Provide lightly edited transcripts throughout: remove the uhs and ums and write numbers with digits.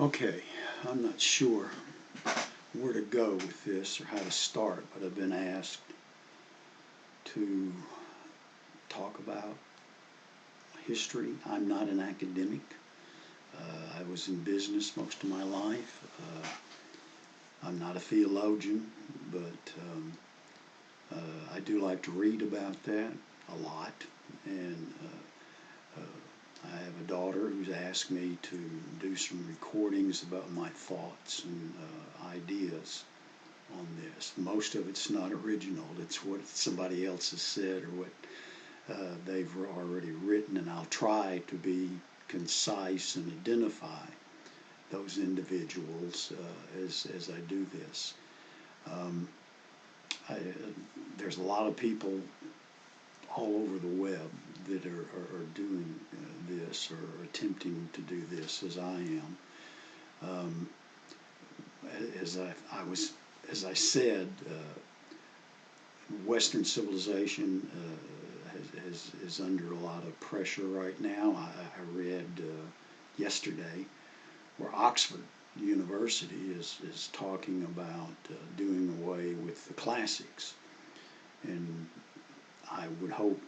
Okay, I'm not sure where to go with this or how to start, but I've been asked to talk about history. I'm not an academic. I was in business most of my life. I'm not a theologian, but I do like to read about that a lot. And I have a daughter who's asked me to do some recordings about my thoughts and ideas on this. Most of it's not original. It's what somebody else has said or what they've already written, and I'll try to be concise and identify those individuals as I do this. Um, I, there's a lot of people all over the web that are doing this or attempting to do this as I am. Um, as I said, Western civilization is under a lot of pressure right now. I read yesterday where Oxford University is talking about doing away with the classics. And I would hope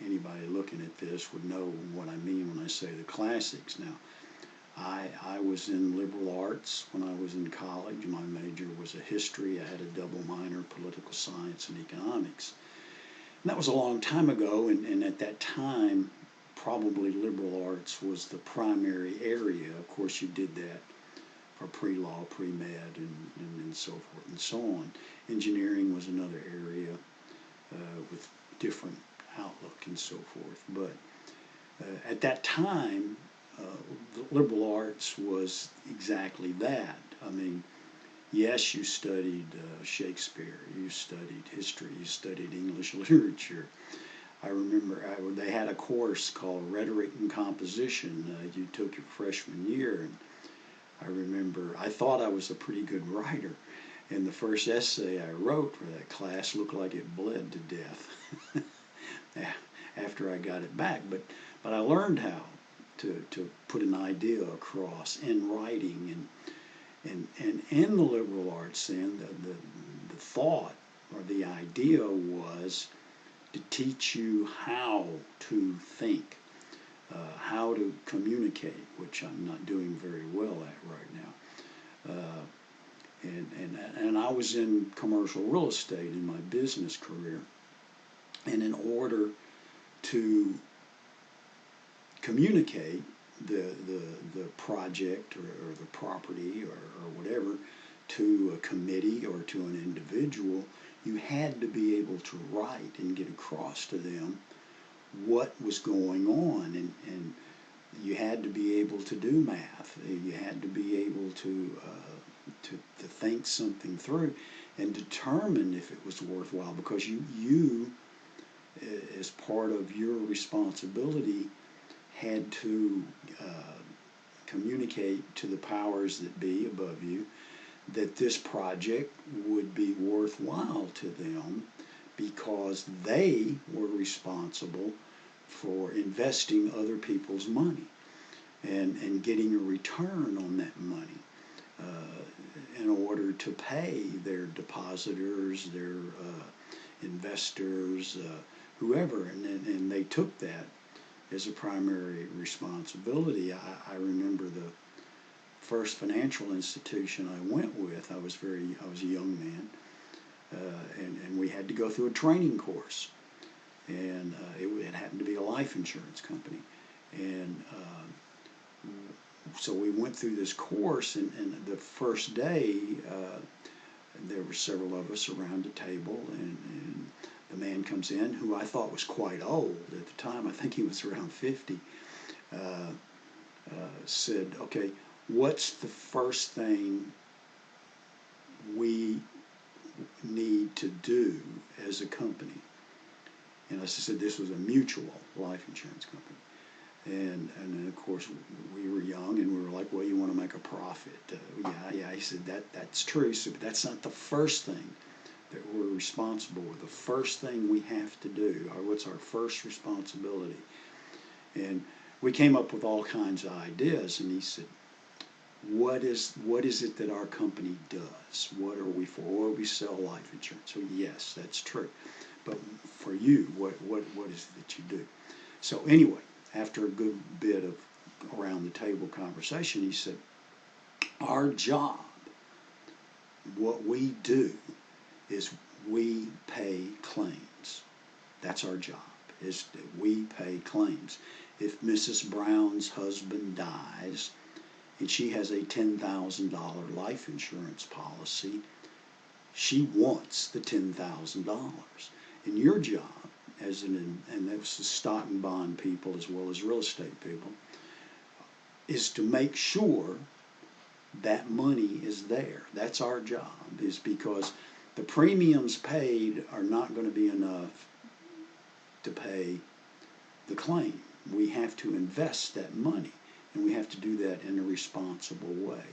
anybody looking at this would know what I mean when I say the classics. Now, I was in liberal arts when I was in college. My major was a history. I had a double minor, political science and economics. And that was a long time ago, and at that time, probably liberal arts was the primary area. Of course, you did that for pre-law, pre-med, and so forth and so on. Engineering was another area with different outlook and so forth. But at that time, the liberal arts was exactly that. I mean, yes, you studied Shakespeare, you studied history, you studied English literature. I remember they had a course called Rhetoric and Composition you took your freshman year, and I remember I thought I was a pretty good writer, and the first essay I wrote for that class looked like it bled to death after I got it back. But I learned how to put an idea across in writing, and in the liberal arts then the thought or the idea was to teach you how to think, how to communicate, which I'm not doing very well at right now. And I was in commercial real estate in my business career, and in order to communicate the project or the property or whatever to a committee or to an individual, you had to be able to write and get across to them what was going on, and you had to be able to do math. You had to be able to think something through and determine if it was worthwhile, because you as part of your responsibility had to communicate to the powers that be above you that this project would be worthwhile to them because they were responsible for investing other people's money and getting a return on that money in order to pay their depositors, their investors, whoever, and they took that as a primary responsibility. I remember the first financial institution I went with. I was a young man, and we had to go through a training course, and it happened to be a life insurance company, and so we went through this course, and the first day there were several of us around a table, and the man comes in who I thought was quite old at the time. I think he was around 50. Said, "Okay, what's the first thing we need to do as a company?" And I said this was a mutual life insurance company. And then of course we were young and we were like, "Well, you want to make a profit?" Yeah. He said that's true. So, but that's not the first thing that we're responsible for. The first thing we have to do, or what's our first responsibility? And we came up with all kinds of ideas. And he said, what is it that our company does? What are we for? Or we sell life insurance. So yes, that's true. But for you, what is it that you do? So anyway, after a good bit of around the table conversation, he said, our job, what we do is we pay claims. That's our job, is that we pay claims. If Mrs. Brown's husband dies and she has a $10,000 life insurance policy, she wants the $10,000. And your job, and that's the stock and bond people as well as real estate people, is to make sure that money is there. That's our job, is because the premiums paid are not going to be enough to pay the claim. We have to invest that money, and we have to do that in a responsible way.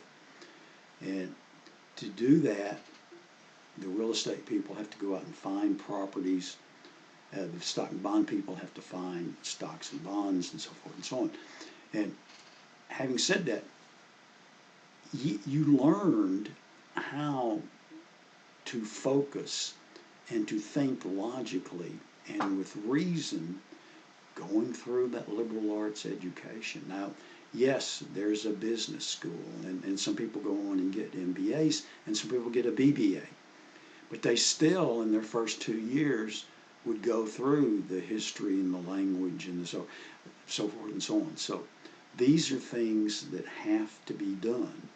And to do that, the real estate people have to go out and find properties. The stock and bond people have to find stocks and bonds and so forth and so on. And having said that, you learned how to focus and to think logically and with reason going through that liberal arts education. Now, yes, there's a business school, and some people go on and get MBAs, and some people get a BBA. But they still, in their first 2 years, would go through the history and the language and so forth and so on. So these are things that have to be done,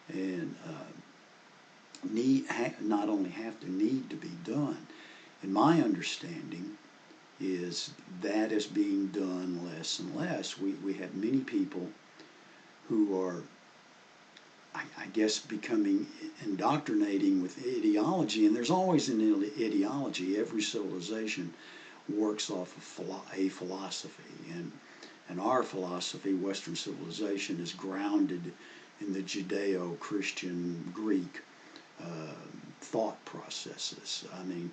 and not only have to, need to be done. And my understanding is that is being done less and less. We have many people who are, I guess, becoming indoctrinating with ideology, and there's always an ideology. Every civilization works off of a philosophy, and our philosophy, Western civilization, is grounded in the Judeo-Christian Greek thought processes. I mean,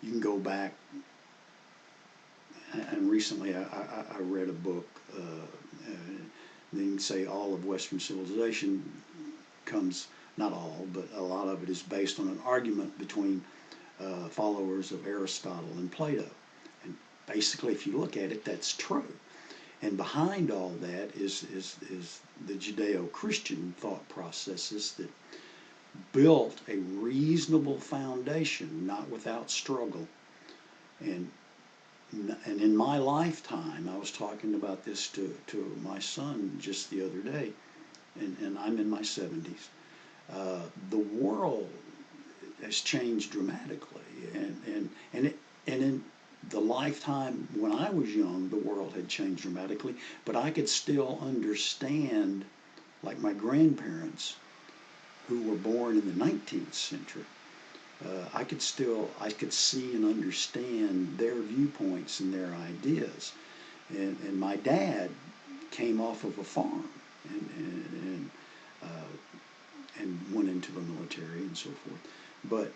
you can go back, and recently I read a book, they can say all of Western civilization comes, not all, but a lot of it is based on an argument between followers of Aristotle and Plato. And basically, if you look at it, that's true. And behind all that is the Judeo-Christian thought processes that built a reasonable foundation, not without struggle. And in my lifetime, I was talking about this to my son just the other day, and I'm in my 70s. The world has changed dramatically, and in the lifetime when I was young, the world had changed dramatically, but I could still understand, like my grandparents, who were born in the 19th century. I could see and understand their viewpoints and their ideas. And my dad came off of a farm and went into the military and so forth.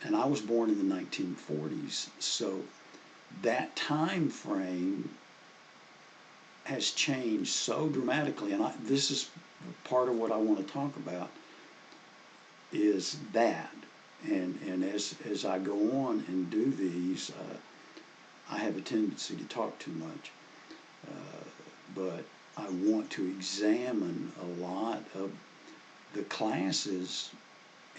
And I was born in the 1940s, so that time frame has changed so dramatically. And this is part of what I want to talk about, is that. And as I go on and do these, I have a tendency to talk too much. But I want to examine a lot of the classes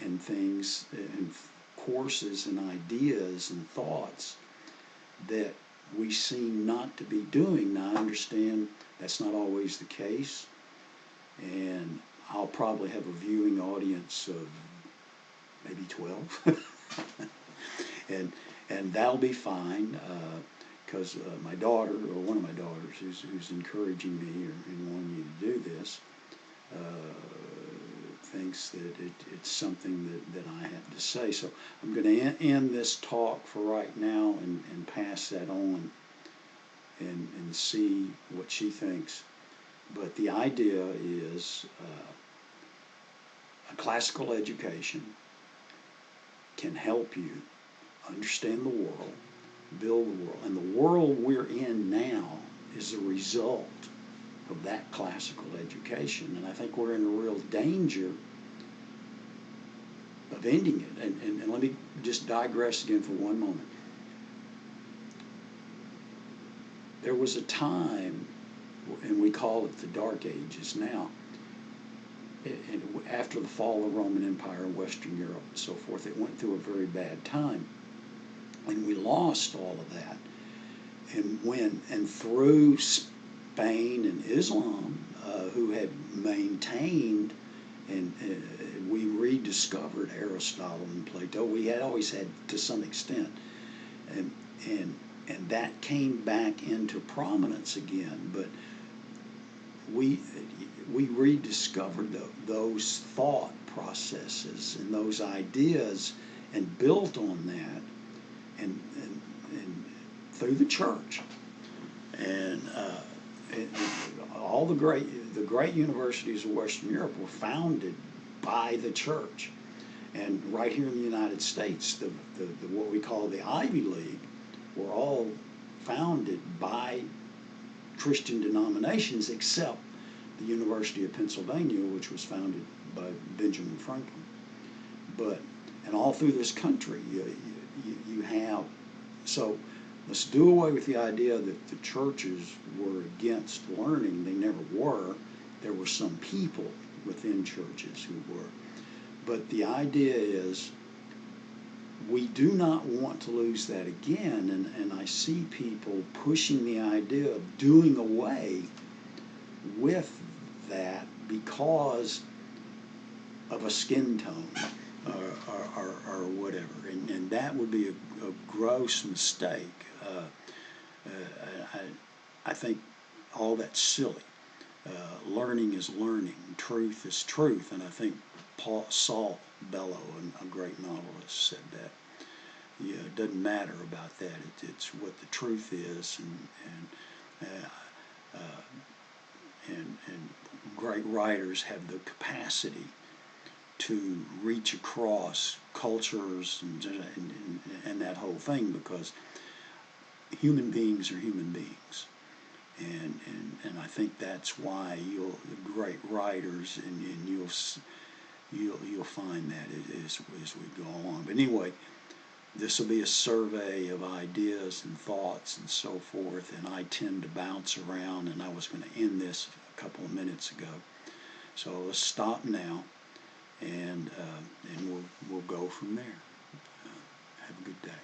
and things and courses and ideas and thoughts that we seem not to be doing. Now, I understand that's not always the case, and I'll probably have a viewing audience of maybe 12, and that'll be fine, because my daughter, or one of my daughters, who's encouraging me and wanting me to do this, thinks that it's something that I have to say. So I'm going to end this talk for right now and pass that on and see what she thinks. But the idea is a classical education can help you understand the world, build the world. And the world we're in now is a result of that classical education. And I think we're in a real danger of ending it. And let me just digress again for one moment. There was a time, and we call it the Dark Ages now, after the fall of the Roman Empire in Western Europe and so forth. It went through a very bad time, and we lost all of that. And through Spain and Islam, who had maintained, and we rediscovered Aristotle and Plato. We had always had to some extent, and that came back into prominence again. But we rediscovered those thought processes and those ideas and built on that, and through the church. And all the great universities of Western Europe were founded by the church. And right here in the United States, the what we call the Ivy League were all founded by Christian denominations, except the University of Pennsylvania, which was founded by Benjamin Franklin. And all through this country, you have, so let's do away with the idea that the churches were against learning. They never were. There were some people within churches who were. But the idea is, we do not want to lose that again, and I see people pushing the idea of doing away with that because of a skin tone or whatever, and that would be a gross mistake. I think all that's silly. Learning is learning, truth is truth, and I think Saul Bellow, a great novelist, said that. Yeah, it doesn't matter about that. It's what the truth is, and great writers have the capacity to reach across cultures and that whole thing, because human beings are human beings. And I think that's why great writers, and you'll find that as we go along. But anyway, this will be a survey of ideas and thoughts and so forth, and I tend to bounce around, and I was going to end this a couple of minutes ago. So let's stop now, and we'll go from there. Have a good day.